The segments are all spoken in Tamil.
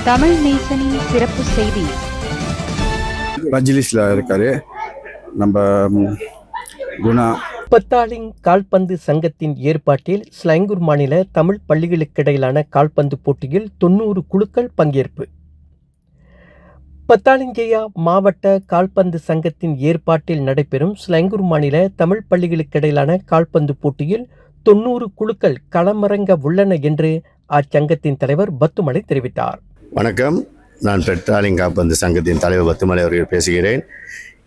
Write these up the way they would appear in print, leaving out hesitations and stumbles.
தமிழ் நேசனின் சிறப்பு செய்தி. மஜ்லிஸ்ல இருக்காரு நம்ம குணா. பத்தாலிங் கால்பந்து சங்கத்தின் ஏற்பாட்டில் ஸ்லாங்கூர் மாநில தமிழ் பள்ளிகளுக்கிடையிலான கால்பந்து போட்டியில் 90 குழுக்கள் பங்கேற்பு. பத்தாலிங்கேயா மாவட்ட கால்பந்து சங்கத்தின் ஏற்பாட்டில் நடைபெறும் ஸ்லாங்கூர் மாநில தமிழ் பள்ளிகளுக்கிடையிலான கால்பந்து போட்டியில் 90 குழுக்கள் களமிறங்க உள்ளன என்று அச்சங்கத்தின் தலைவர் பத்துமலை தெரிவித்தார். வணக்கம், நான் பெத்தாலிங் கால்பந்து சங்கத்தின் தலைவர் பத்துமலை அவர்கள் பேசுகிறேன்.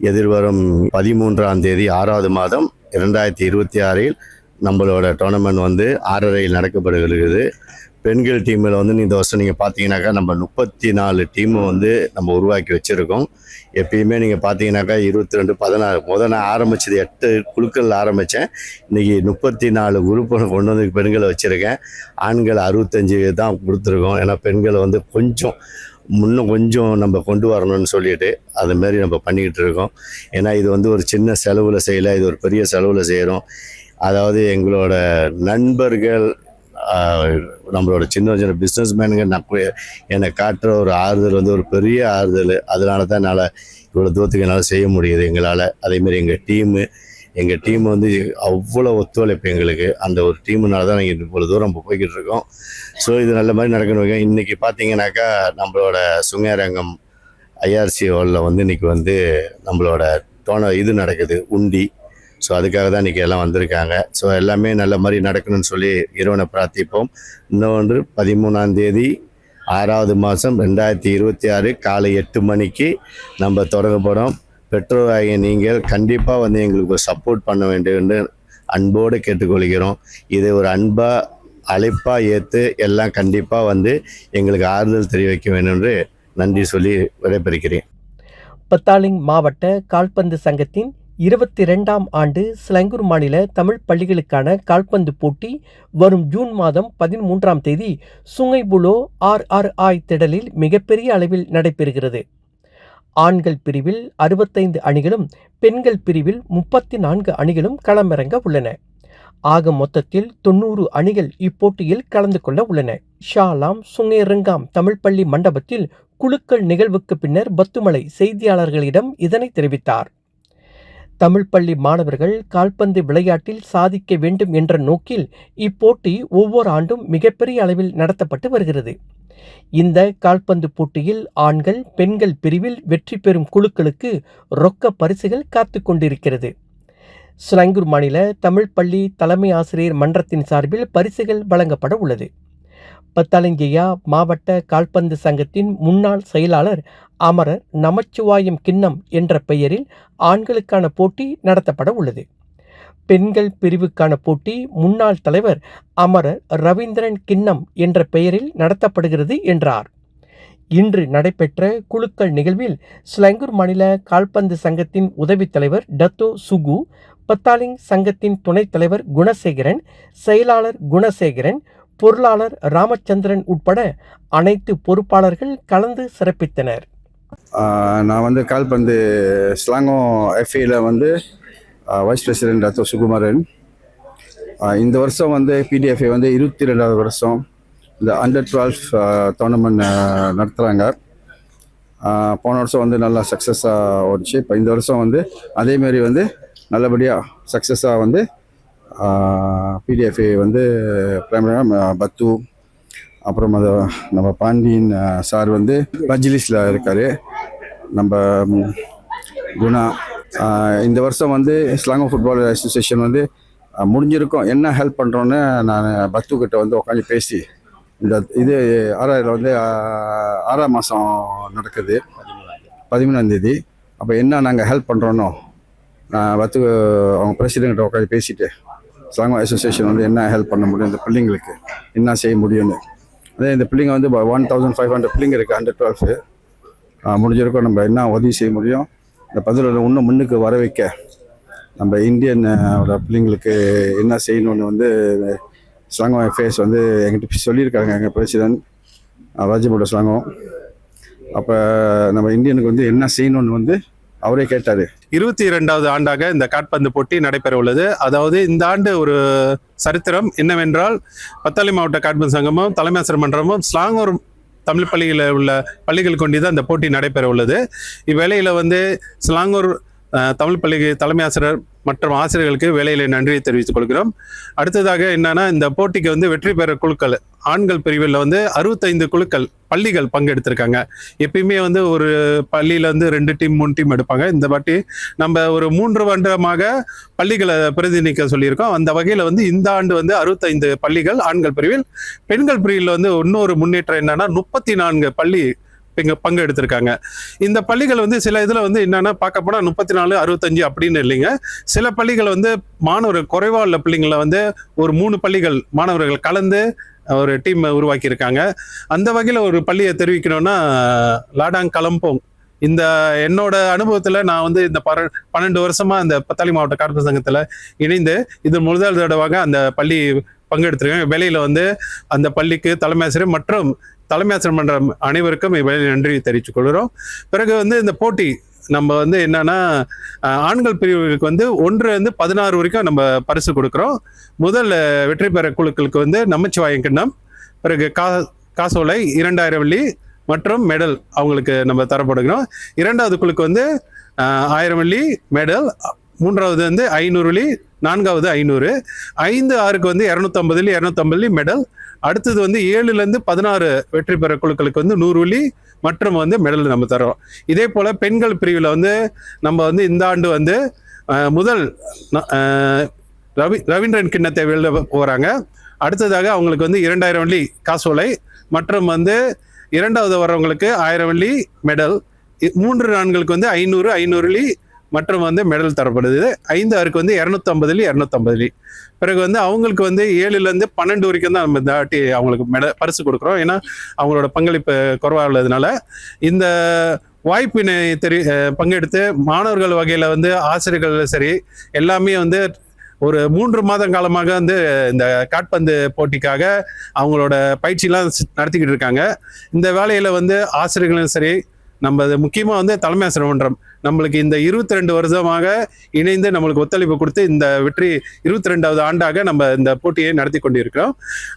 எதிர்வரும் 13ஆம் தேதி 6வது மாதம் 2026 நம்மளோட டோர்னமெண்ட் 6:30 நடக்கப்படுகிறது. பெண்கள் டீமில் இந்த வருஷம் நீங்கள் பார்த்தீங்கன்னாக்கா நம்ம 34 டீமு நம்ம உருவாக்கி வச்சுருக்கோம். எப்பயுமே நீங்கள் பார்த்தீங்கன்னாக்கா 22, 16 முதல் நான் ஆரம்பித்தது 8 குழுக்கள் ஆரம்பித்தேன். இன்றைக்கி 34 குரூப்பை கொண்டு பெண்களை வச்சுருக்கேன். ஆண்கள் 65 தான் கொடுத்துருக்கோம். ஏன்னா பெண்களை இன்னும் கொஞ்சம் நம்ம கொண்டு வரணும்னு சொல்லிட்டு அதுமாரி நம்ம பண்ணிக்கிட்டு இருக்கோம். ஏன்னா இது ஒரு சின்ன செலவில் செய்யலை, இது ஒரு பெரிய செலவில் செய்கிறோம். அதாவது எங்களோட நண்பர்கள், நம்மளோட சின்ன சின்ன பிஸ்னஸ் மேனுங்க என்னை காட்டுற ஒரு ஆறுதல் ஒரு பெரிய ஆறுதல். அதனால தான் என்னால் இவ்வளோ தூரத்துக்கு என்னால் செய்ய முடியுது எங்களால். அதேமாரி எங்கள் டீம் அவ்வளோ ஒத்துழைப்பு எங்களுக்கு. அந்த ஒரு டீமுனால தான் நாங்கள் இவ்வளோ தூரம் நம்ம போய்கிட்டு இருக்கோம். ஸோ இது நல்ல மாதிரி நடக்கணும். இன்றைக்கி பார்த்தீங்கன்னாக்கா நம்மளோட சுங்கரங்கம் ஐஆர்சி ஹாலில் இன்றைக்கி நம்மளோட இது நடக்குது, உண்டி. ஸோ அதுக்காக தான் இன்றைக்கி எல்லாம் வந்திருக்காங்க. ஸோ எல்லாமே நல்ல மாதிரி நடக்கணும்னு சொல்லி இறைவனை பிரார்த்திப்போம். இன்னொன்று 13ஆம் தேதி 6வது மாதம் 2026 காலை 8 மணிக்கு நம்ம தொடங்க போகிறோம். பெற்றோராகிய நீங்கள் கண்டிப்பாக எங்களுக்கு சப்போர்ட் பண்ண வேண்டும் என்று அன்போடு கேட்டுக்கொள்கிறோம். இது ஒரு அழைப்பாக ஏற்று எல்லாம் கண்டிப்பாக எங்களுக்கு ஆறுதல் தெரிவிக்க வேண்டும் என்று நன்றி சொல்லி விடைபெறுகிறேன். பத்தாலிங் மாவட்ட கால்பந்து சங்கத்தின் 22ஆம் ஆண்டு ஸ்லாங்கூர் மாநில தமிழ் பள்ளிகளுக்கான கால்பந்து போட்டி வரும் ஜூன் மாதம் 13ஆம் தேதி சுங்கைபுலோ RRI திடலில் மிகப்பெரிய அளவில் நடைபெறுகிறது. ஆண்கள் பிரிவில் 65 அணிகளும் பெண்கள் பிரிவில் 34 அணிகளும் களமிறங்க உள்ளன. ஆக மொத்தத்தில் 90 அணிகள் இப்போட்டியில் கலந்து கொள்ள உள்ளன. ஷாலாம் சுங்கேரங்காம் தமிழ் பள்ளி மண்டபத்தில் குழுக்கள் நிகழ்வுக்கு பின்னர் பத்துமலை செய்தியாளர்களிடம் இதனை தெரிவித்தார். தமிழ் பள்ளி மாணவர்கள் கால்பந்து விளையாட்டில் சாதிக்க வேண்டும் என்ற நோக்கில் இப்போட்டி ஒவ்வொரு ஆண்டும் மிகப்பெரிய அளவில் நடத்தப்பட்டு வருகிறது. இந்த கால்பந்து போட்டியில் ஆண்கள் பெண்கள் பிரிவில் வெற்றி பெறும் குழுக்களுக்கு ரொக்க பரிசுகள் காத்து கொண்டிருக்கிறது. ஸ்லாங்கூர் மாநில தமிழ் பள்ளி தலைமை ஆசிரியர் மன்றத்தின் சார்பில் பரிசுகள் வழங்கப்பட உள்ளது. பத்தாலிங்கேயா மாவட்ட கால்பந்து சங்கத்தின் முன்னாள் செயலாளர் அமரர் நமச்சிவாயம் கிண்ணம் என்ற பெயரில் ஆண்களுக்கான போட்டி நடத்தப்பட உள்ளது. பெண்கள் பிரிவுக்கான போட்டி முன்னாள் தலைவர் அமரர் ரவீந்திரன் கிண்ணம் என்ற பெயரில் நடத்தப்படுகிறது என்றார். இன்று நடைபெற்ற குழுக்கள் நிகழ்வில் ஸ்லாங்கூர் மாநில கால்பந்து சங்கத்தின் உதவி தலைவர் டத்தோ சுகு, பத்தாலிங் சங்கத்தின் துணைத் தலைவர் குணசேகரன், செயலாளர் குணசேகரன், பொருளாளர் ராமச்சந்திரன் உட்பட அனைத்து பொறுப்பாளர்கள் கலந்து சிறப்பித்தனர். நான் கால்பந்து ஸ்லாங்கோ எஃப்ஏல வைஸ் பிரசிடென்ட் டாக்டர் சுகுமாரன். இந்த வருஷம் PDFA 22வது வருஷம் இந்த Under-12 டோர்னமெண்ட் நடத்துகிறாங்க. போன வருஷம் நல்லா சக்ஸஸாக ஓடிச்சு. இப்போ இந்த வருஷம் அதேமாரி நல்லபடியாக சக்ஸஸாக PDFA பிரைமரி பத்து, அப்புறம் நம்ம பாண்டியன் சார் மஜ்லிஸ்ல இருக்கார், நம்ம குணா. இந்த வருஷம் ஸ்லாங்கோ ஃபுட்பால் அசோசியேஷன் முடிஞ்சிருக்கோம். என்ன ஹெல்ப் பண்ணுறோன்னு நான் பத்துக்கிட்ட உட்காந்து பேசி இது 6ஆம் மாதம் நடக்குது, 13ஆம் தேதி. அப்போ என்ன நாங்கள் ஹெல்ப் பண்ணுறோன்னோ நான் அவங்க பிரசிடென்ட் உட்காந்து பேசிவிட்டு ஸ்லாங்கோ அசோசியேஷன் என்ன ஹெல்ப் பண்ண முடியும், இந்த பிள்ளைங்களுக்கு என்ன செய்ய முடியும்னு. அதே இந்த பிள்ளைங்க 1500 பிள்ளைங்க இருக்குது Under-12. முடிஞ்சிருக்கோம். நம்ம என்ன உதவி செய்ய முடியும், இந்த பதில் இன்னும் முன்னுக்கு வர வைக்க நம்ம இந்தியன் பிள்ளைங்களுக்கு என்ன செய்யணும்னு ஸ்லாங்கோ அஃபேர்ஸ் எங்கிட்ட சொல்லியிருக்காங்க எங்கள் பிரசிடென்ட் ராஜபோட ஸ்லாங்கோ. அப்போ நம்ம இந்தியனுக்கு என்ன செய்யணும்னு அவரே கேட்டார். 22வது ஆண்டாக இந்த கால்பந்து போட்டி நடைபெற உள்ளது. அதாவது இந்த ஆண்டு ஒரு சரித்திரம் என்னவென்றால், பத்தாலி மாவட்ட கால்பந்து சங்கமும் தலைமை ஆசிரியர் மன்றமும் ஸ்லாங்கூர் தமிழ் பள்ளிகளில் உள்ள பள்ளிகள் கொண்டு தான் இந்த போட்டி நடைபெற உள்ளது. இவ்வேளையில் வந்து ஸ்லாங்கூர் தமிழ் பள்ளி தலைமை ஆசிரியர் மற்றும் ஆசிரியர்களுக்கு வேலையில நன்றியை தெரிவித்துக் கொள்கிறோம். அடுத்ததாக என்னன்னா, இந்த போட்டிக்கு வந்து வெற்றி பெற குழுக்கள் ஆண்கள் பிரிவில் வந்து 65 குழுக்கள் பள்ளிகள் பங்கெடுத்திருக்காங்க. எப்பயுமே வந்து ஒரு பள்ளியில வந்து 2 டீம் 3 டீம் எடுப்பாங்க. இந்த வாட்டி நம்ம ஒரு 3 வருடமாக பள்ளிகளை பிரதிநிதிக்க சொல்லியிருக்கோம். அந்த வகையில வந்து இந்த ஆண்டு வந்து 65 பள்ளிகள் ஆண்கள் பிரிவில். பெண்கள் பிரிவில் வந்து இன்னொரு முன்னேற்றம் என்னன்னா 34 பள்ளி பங்கெடுத்திருக்காங்க. இந்த பள்ளிகள் வந்து சில இதுல வந்து என்னன்னா பார்க்க போனா 34 65 அப்படின்னு இல்லைங்க. சில பள்ளிகள் வந்து மாணவர்கள் குறைவா உள்ள பிள்ளைங்களை வந்து ஒரு 3 பள்ளிகள் மாணவர்கள் கலந்து ஒரு டீம் உருவாக்கி இருக்காங்க. அந்த வகையில ஒரு பள்ளியை தெரிவிக்கணும்னா லாடாங் கலம்போங். இந்த என்னோட அனுபவத்துல நான் வந்து இந்த 12 வருஷமா இந்த பத்தாளி மாவட்ட காற்பந்து சங்கத்துல இணைந்து இது முதல் தடவையாக அந்த பள்ளி பங்கெடுத்திருக்கேன். வேலையில வந்து அந்த பள்ளிக்கு தலைமை ஆசிரியர் மற்றும் தலைமை ஆசிரியர் மன்ற அனைவருக்கும் இவ்வேளை நன்றி தெரிவித்துக் கொள்கிறோம். பிறகு வந்து இந்த போட்டி நம்ம வந்து என்னன்னா, ஆண்கள் பிரிவுகளுக்கு வந்து 1 16 வரைக்கும் நம்ம பரிசு கொடுக்குறோம். முதல் வெற்றி பெற குழுக்களுக்கு வந்து நமச்சிவாயம் கிண்ணம், பிறகு காசோலை 2000 வெள்ளி மற்றும் மெடல் அவங்களுக்கு நம்ம தரப்படுகிறோம். 2வது குழுக்கு வந்து 1000 வெள்ளி மெடல், 3வது வந்து 500 வெள்ளி, 4வது 500, 5, 6க்கு வந்து 250 வெள்ளி 250 வெள்ளி மெடல். அடுத்தது வந்து 7 16 வெற்றி பெற குழுக்களுக்கு வந்து 100 வெள்ளி மற்றும் வந்து மெடல் நம்ம தரோம். இதே போல பெண்கள் பிரிவில் வந்து நம்ம வந்து இந்த ஆண்டு வந்து முதல் ரவீந்திரன் கிண்ணத்தை வெளில போகிறாங்க. அடுத்ததாக அவங்களுக்கு வந்து 2000 வெள்ளி காசோலை மற்றும் வந்து 2வது வரவங்களுக்கு 1000 வெள்ளி மெடல், 3 4களுக்கு வந்து 500 500 வெள்ளி மற்றும் வந்து மெடல் தரப்படுது. 5, 6க்கு வந்து 250 வெள்ளி 250 வெள்ளி. பிறகு வந்து அவங்களுக்கு வந்து 7 12 வரைக்கும் தான் நம்ம இந்த வாட்டி அவங்களுக்கு பரிசு கொடுக்குறோம். ஏன்னா அவங்களோட பங்களிப்பு குறைவாக உள்ளதுனால இந்த வாய்ப்பினை பங்கெடுத்து மாணவர்கள் வகையில் வந்து ஆசிரியர்கள் சரி எல்லாமே வந்து ஒரு 3 மாத காலமாக வந்து இந்த காற்பந்து போட்டிக்காக அவங்களோட பயிற்சியெல்லாம் நடத்திக்கிட்டு இருக்காங்க. இந்த வேலையில் வந்து ஆசிரியர்களும் சரி நம்ம முக்கியமாக வந்து தலைமை ஆசிரியர் மன்றம் நம்மளுக்கு இந்த 22 வருஷமாக இணைந்து நம்மளுக்கு ஒத்துழைப்பு கொடுத்து இந்த வெற்றி 22வது ஆண்டாக நம்ம இந்த போட்டியை நடத்தி கொண்டிருக்கிறோம்.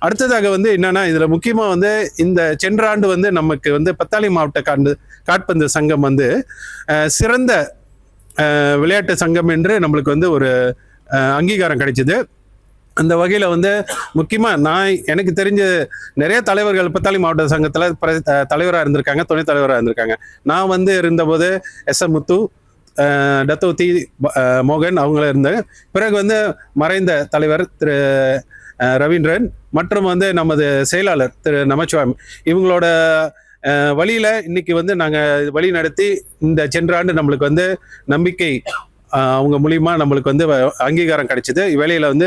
அடுத்ததாக வந்து என்னன்னா, இதில் முக்கியமாக வந்து இந்த சென்ற ஆண்டு வந்து நமக்கு வந்து பத்தாளி மாவட்ட காற்பந்து சங்கம் வந்து சிறந்த விளையாட்டு சங்கம் என்று நம்மளுக்கு வந்து ஒரு அங்கீகாரம் கிடைச்சிது. அந்த வகையில் வந்து முக்கியமாக எனக்கு தெரிஞ்ச நிறைய தலைவர்கள் பத்தாளி மாவட்ட சங்கத்தில் தலைவராக இருந்திருக்காங்க, துணைத் தலைவராக இருந்திருக்காங்க. நான் வந்து இருந்தபோது எஸ்.எம். முத்து, டத்தோத்தி மோகன் அவங்கள இருந்தேன். பிறகு வந்து மறைந்த தலைவர் திரு ரவீந்திரன் மற்றும் வந்து நமது செயலாளர் திரு நமச்சிவாயம் இவங்களோட வழியில் இன்னைக்கு வந்து நாங்கள் வழி நடத்தி இந்த சென்ற ஆண்டு நம்மளுக்கு வந்து நம்பிக்கை அவங்க மூலியமா நம்மளுக்கு வந்து அங்கீகாரம் கிடைச்சிது. இவ்வேளையில வந்து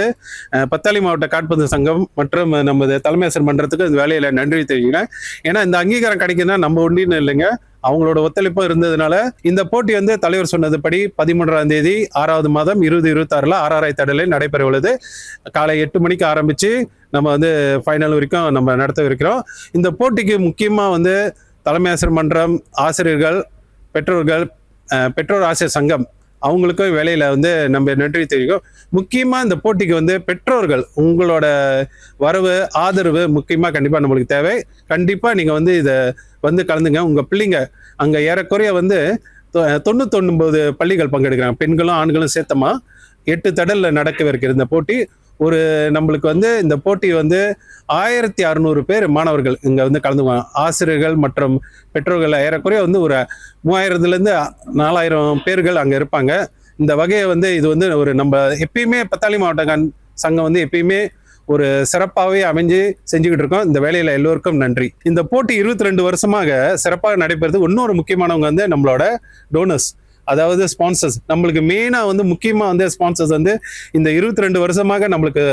பத்தாளி மாவட்ட காற்பந்து சங்கம் மற்றும் நமது தலைமை ஆசிரியர் மன்றத்துக்கு இந்த வேலையில நன்றி தெரிவிக்கிறேன். ஏன்னா இந்த அங்கீகாரம் கிடைக்குதுன்னா நம்ம ஒன்றின்னு இல்லைங்க, அவங்களோட ஒத்துழைப்பும் இருந்ததுனால இந்த போட்டி வந்து தலைவர் சொன்னதுபடி 13ஆம் தேதி 6வது மாதம் 2026 ஆர்ஆர்ஐ தடலில் நடைபெற உள்ளது. காலை 8 மணிக்கு ஆரம்பிச்சு நம்ம வந்து ஃபைனல் வரைக்கும் நம்ம நடத்த இருக்கிறோம். இந்த போட்டிக்கு முக்கியமா வந்து தலைமை ஆசிரியர் மன்றம், ஆசிரியர்கள், பெற்றோர் ஆசிரியர் சங்கம் அவங்களுக்கும் வேலையில வந்து நம்ம நன்றி தெரிவிக்கும். முக்கியமாக இந்த போட்டிக்கு வந்து பெற்றோர்கள் உங்களோட வரவு ஆதரவு முக்கியமாக கண்டிப்பாக நம்மளுக்கு தேவை. கண்டிப்பாக நீங்கள் வந்து இதை வந்து கலந்துங்க. உங்கள் பிள்ளைங்க அங்கே ஏறக்குறைய வந்து 99 பள்ளிகள் பங்கெடுக்கிறாங்க, பெண்களும் ஆண்களும் சேர்த்தமா 8 தடலில் நடக்கவிருக்கிற இந்த போட்டி. நம்மளுக்கு வந்து இந்த போட்டி வந்து 1600 பேர் மாணவர்கள் இங்கே வந்து கலந்துக்குவாங்க. ஆசிரியர்கள் மற்றும் பெற்றோர்கள் ஏறக்குறைய வந்து ஒரு 3000 4000 பேர்கள் அங்கே இருப்பாங்க. இந்த வகையை வந்து இது வந்து ஒரு நம்ம எப்பயுமே பத்தாளி மாவட்ட சங்கம் வந்து எப்பயுமே ஒரு சிறப்பாகவே அமைஞ்சு செஞ்சுக்கிட்டு இருக்கோம். இந்த வேலையில எல்லோருக்கும் நன்றி. இந்த போட்டி 22 வருஷமாக சிறப்பாக நடைபெறுது. இன்னொரு முக்கியமானவங்க வந்து நம்மளோட டோனர்ஸ், அதாவது ஸ்பான்சர்ஸ். நம்மளுக்கு மெயினாக வந்து முக்கியமாக வந்து ஸ்பான்சர்ஸ் வந்து இந்த 22 வருஷமாக நம்மளுக்கு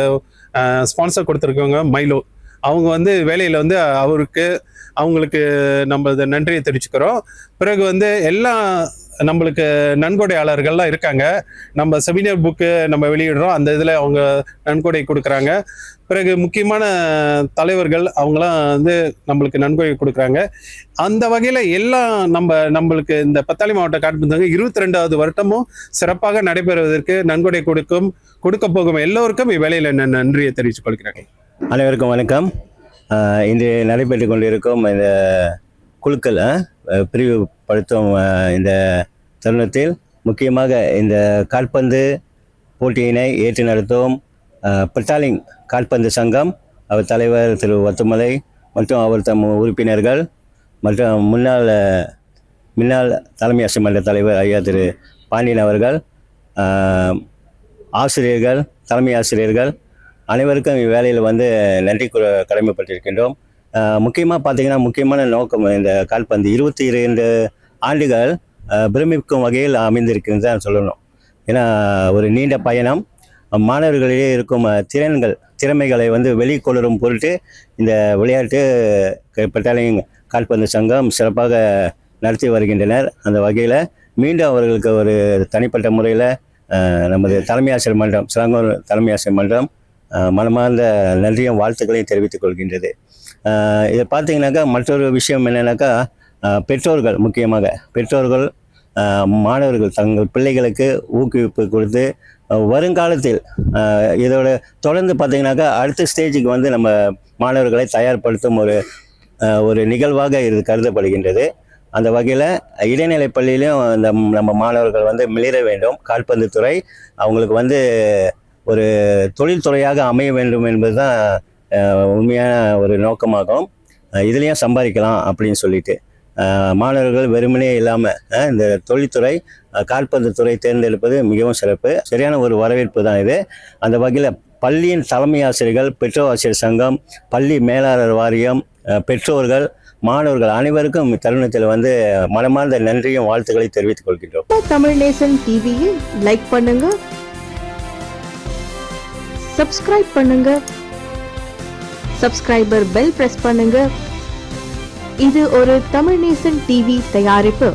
ஸ்பான்சர் கொடுத்துருக்கவங்க மைலோ. அவங்க வந்து வேலையில் வந்து அவங்களுக்கு நம்ம இதை நன்றியை தெரிவிச்சுக்கிறோம். பிறகு வந்து எல்லா நம்மளுக்கு நன்கொடையாளர்கள்லாம் இருக்காங்க. நம்ம செமினார் புக்கு நம்ம வெளியிடுறோம், அந்த இதில் அவங்க நன்கொடை கொடுக்குறாங்க. பிறகு முக்கியமான தலைவர்கள் அவங்களாம் வந்து நம்மளுக்கு நன்கொடை கொடுக்குறாங்க. அந்த வகையில் எல்லாம் நம்மளுக்கு இந்த பத்தாளி மாவட்ட காற்பந்து சங்கம் 22வது வருடமும் சிறப்பாக நடைபெறுவதற்கு நன்கொடை கொடுக்க போகும் எல்லோருக்கும் இவ்வேளையில் நன்றியை தெரிவித்துக் கொள்கிறேன். அனைவருக்கும் வணக்கம். இன்று நடைபெற்று கொண்டிருக்கும் இந்த குழுக்கள் பிரிவுபடுத்தும் இந்த தருணத்தில் முக்கியமாக இந்த கால்பந்து போட்டியினை ஏற்று நடத்தும் பெட்டாலிங் கால்பந்து சங்கம் அவர் தலைவர் திரு வத்துமலை மற்றும் அவர் தம் உறுப்பினர்கள் மற்றும் முன்னாள் தலைமை ஆசிரியர் மன்ற தலைவர் ஐயா திரு பாண்டியன் அவர்கள், ஆசிரியர்கள், தலைமை ஆசிரியர்கள் அனைவருக்கும் இவ்வேளையில் நன்றி கடமைப்பட்டிருக்கின்றோம். முக்கியமாக பார்த்தீங்கன்னா முக்கியமான நோக்கம் இந்த கால்பந்து 22 ஆண்டுகள் பிரமிக்கும் வகையில் அமைந்திருக்குன்னு தான் சொல்லணும். ஏன்னா ஒரு நீண்ட பயணம், மாணவர்களிடையே இருக்கும் திறமைகளை வெளிக்கொணரும் பொருட்டு இந்த விளையாட்டு பெட்டாலிங் கால்பந்து சங்கம் சிறப்பாக நடத்தி வருகின்றனர். அந்த வகையில் மீண்டும் அவர்களுக்கு ஒரு தனிப்பட்ட முறையில் நமது தலைமை ஆசிரியர் மன்றம், சிலாங்கூர் தலைமை ஆசிரியர் மன்றம் மனமார்ந்த நன்றியும் வாழ்த்துக்களையும் தெரிவித்துக் கொள்கின்றது. இதை பார்த்தீங்கன்னாக்கா மற்றொரு விஷயம் என்னென்னாக்கா, பெற்றோர்கள், முக்கியமாக பெற்றோர்கள் மாணவர்கள் தங்கள் பிள்ளைகளுக்கு ஊக்குவிப்பு கொடுத்து வருங்காலத்தில் இதோட தொடர்ந்து பார்த்தீங்கன்னாக்கா அடுத்த ஸ்டேஜுக்கு நம்ம மாணவர்களை தயார்படுத்தும் ஒரு நிகழ்வாக இது கருதப்படுகின்றது. அந்த வகையில் இடைநிலை பள்ளியிலும் நம்ம மாணவர்கள் மிளிர வேண்டும். கால்பந்து துறை அவங்களுக்கு ஒரு தொழில்துறையாக அமைய வேண்டும் என்பது தான் உண்மையான ஒரு நோக்கமாகும். இதுலேயும் சம்பாதிக்கலாம் அப்படின்னு சொல்லிட்டு மாணவர்கள் வெறுமனே இல்லாமல் இந்த தொழில்துறை கால்பந்து துறை தேர்ந்தெடுப்பது மிகவும் சிறப்பு, சரியான ஒரு வரவேற்பு தான் இது. அந்த வகையில் பள்ளியின் தலைமை ஆசிரியர்கள், பெற்றோர் ஆசிரியர் சங்கம், பள்ளி மேலாளர் வாரியம், பெற்றோர்கள், மாணவர்கள் அனைவருக்கும் தருணத்தில் மனமார்ந்த நன்றியும் வாழ்த்துக்களை தெரிவித்துக் கொள்கின்றோம். தமிழ் நேசன் டிவியை லைக் பண்ணுங்க, சப்ஸ்கிரைப் பண்ணுங்க, சப்ஸ்கிரைபர் பெல் பிரஸ் பண்ணுங்க. இது ஒரு தமிழ் நேசன் டிவி தயாரிப்பு.